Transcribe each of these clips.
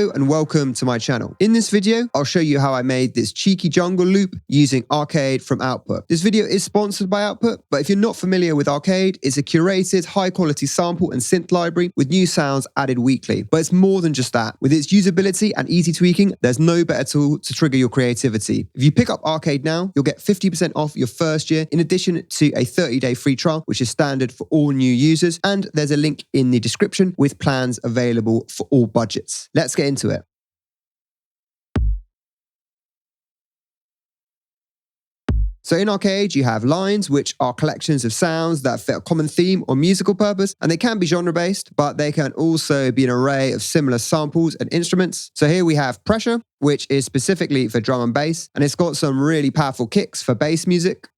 Hello and welcome to my channel. In this video, I'll show you how I made this cheeky jungle loop using Arcade from Output. This video is sponsored by Output, but if you're not familiar with Arcade, it's a curated, high-quality sample and synth library with new sounds added weekly. But it's more than just that. With its usability and easy tweaking, there's no better tool to trigger your creativity. If you pick up Arcade now, you'll get 50% off your first year, in addition to a 30-day free trial, which is standard for all new users. And there's a link in the description with plans available for all budgets. Let's get into it. So in Arcade, you have lines, which are collections of sounds that fit a common theme or musical purpose, and they can be genre-based, but they can also be an array of similar samples and instruments. So here we have pressure, which is specifically for drum and bass, and it's got some really powerful kicks for bass music.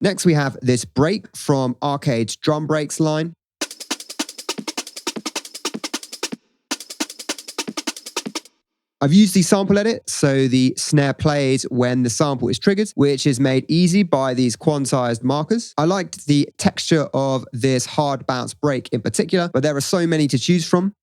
Next, we have this break from Arcade's drum breaks line. I've used the sample edit, so the snare plays when the sample is triggered, which is made easy by these quantized markers. I liked the texture of this hard bounce break in particular, but there are so many to choose from.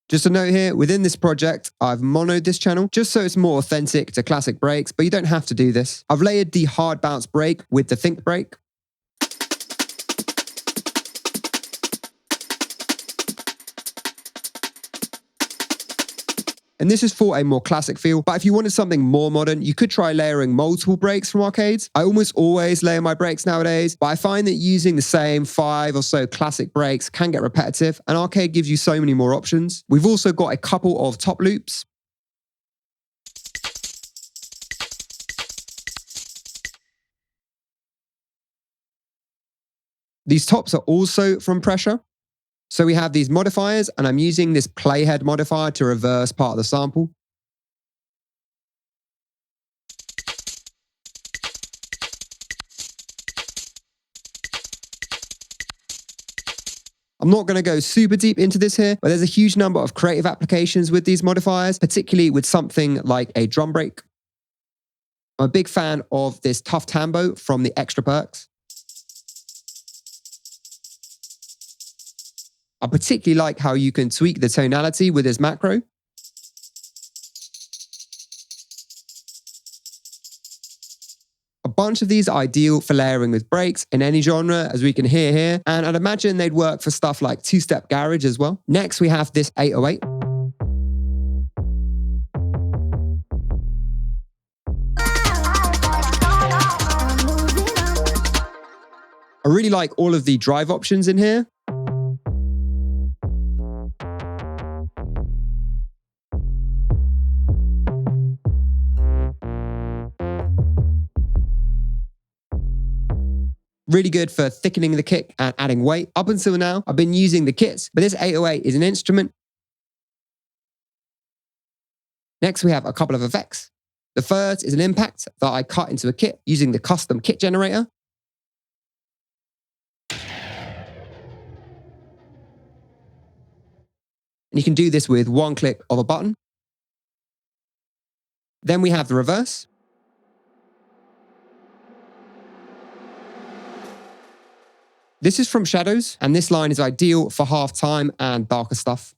Just a note here, within this project, I've monoed this channel just so it's more authentic to classic breaks, but you don't have to do this. I've layered the hard bounce break with the think break. And this is for a more classic feel, but if you wanted something more modern, you could try layering multiple breaks from Arcades. I almost always layer my breaks nowadays, but I find that using the same 5 or so classic breaks can get repetitive, and Arcade gives you so many more options. We've also got a couple of top loops. These tops are also from Pressure. So we have these modifiers, and I'm using this playhead modifier to reverse part of the sample. I'm not going to go super deep into this here, but there's a huge number of creative applications with these modifiers, particularly with something like a drum break. I'm a big fan of this tough tambo from the Extra Perks. I particularly like how you can tweak the tonality with this macro. A bunch of these are ideal for layering with breaks in any genre, as we can hear here, and I'd imagine they'd work for stuff like two-step garage as well. Next, we have this 808. I really like all of the drive options in here. Really good for thickening the kick and adding weight. Up until now, I've been using the kits, but this 808 is an instrument. Next, we have a couple of effects. The first is an impact that I cut into a kit using the custom kit generator. And you can do this with one click of a button. Then we have the reverse. This is from Shadows, and this line is ideal for halftime and darker stuff.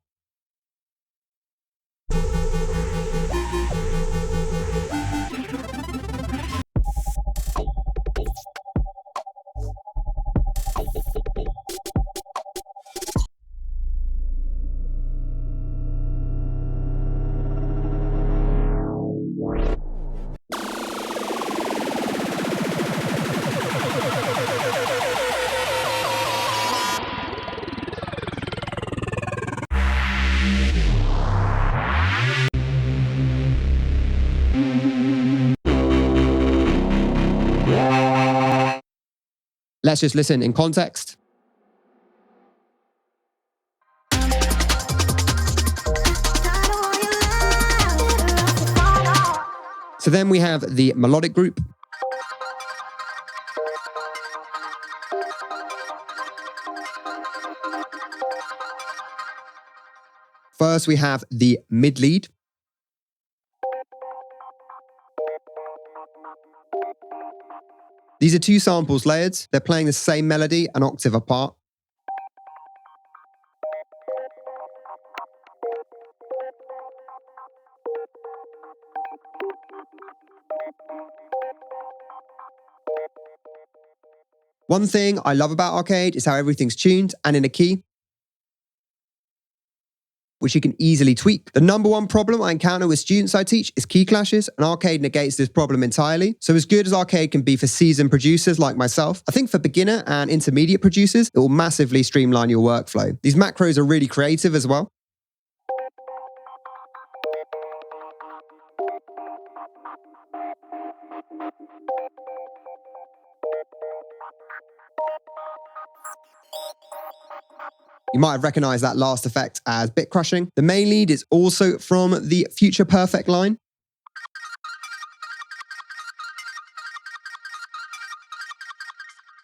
Let's just listen in context. So then we have the melodic group. First, we have the mid lead. These are two samples layered. They're playing the same melody an octave apart. One thing I love about Arcade is how everything's tuned and in a key, which you can easily tweak. The number one problem I encounter with students I teach is key clashes, and Arcade negates this problem entirely. So as good as Arcade can be for seasoned producers like myself, I think for beginner and intermediate producers, it will massively streamline your workflow. These macros are really creative as well. You might have recognized that last effect as bit crushing. The main lead is also from the Future Perfect line.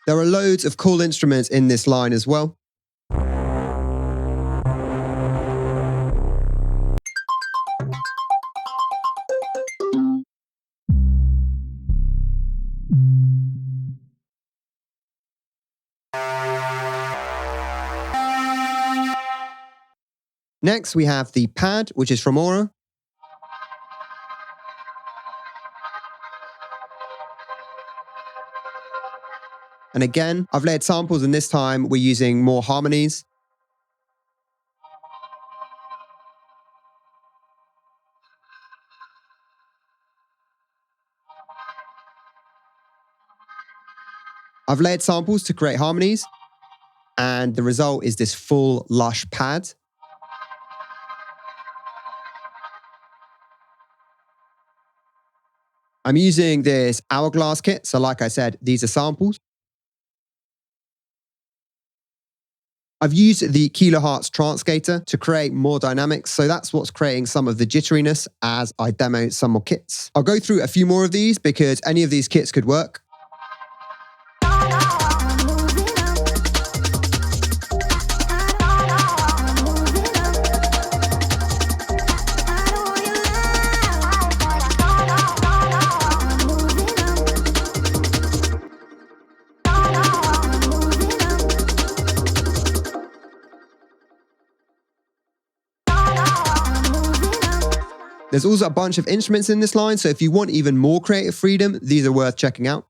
There are loads of cool instruments in this line as well. Next, we have the pad, which is from Aura. And again, I've layered samples, and this time we're using more harmonies. I've layered samples to create harmonies, and the result is this full, lush pad. I'm using this hourglass kit, so like I said, these are samples. I've used the kilohertz transgator to create more dynamics, so that's what's creating some of the jitteriness as I demo some more kits. I'll go through a few more of these because any of these kits could work. There's also a bunch of instruments in this line, so if you want even more creative freedom, these are worth checking out.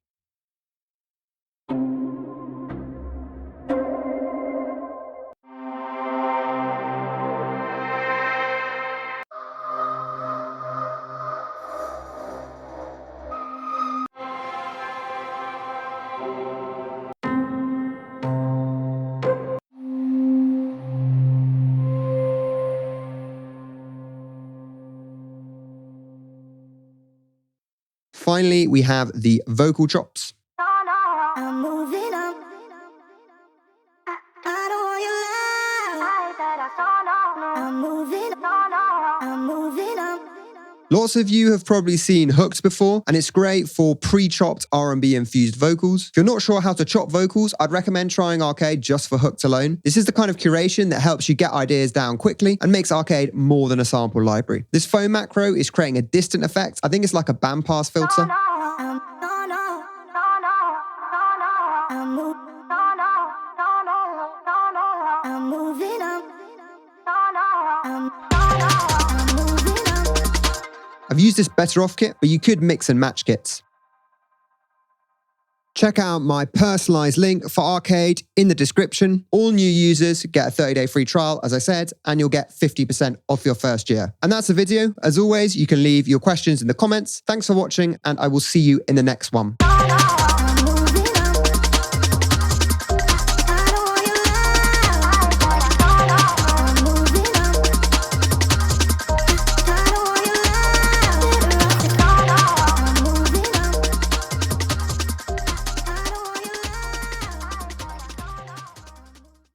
Finally, we have the vocal chops. I'm moving up. I don't want your love. I'm moving up. I'm moving up. Lots of you have probably seen hooks before, and it's great for pre-chopped R&B infused vocals. If you're not sure how to chop vocals, I'd recommend trying Arcade just for hooked alone. This is the kind of curation that helps you get ideas down quickly and makes Arcade more than a sample library. This foam macro is creating a distant effect. I think it's like a bandpass filter. I'm moving up. I've used this better off kit, but you could mix and match kits. Check out my personalized link for Arcade in the description. All new users get a 30-day free trial, as I said, and you'll get 50% off your first year. And that's the video. As always, you can leave your questions in the comments. Thanks for watching, and I will see you in the next one.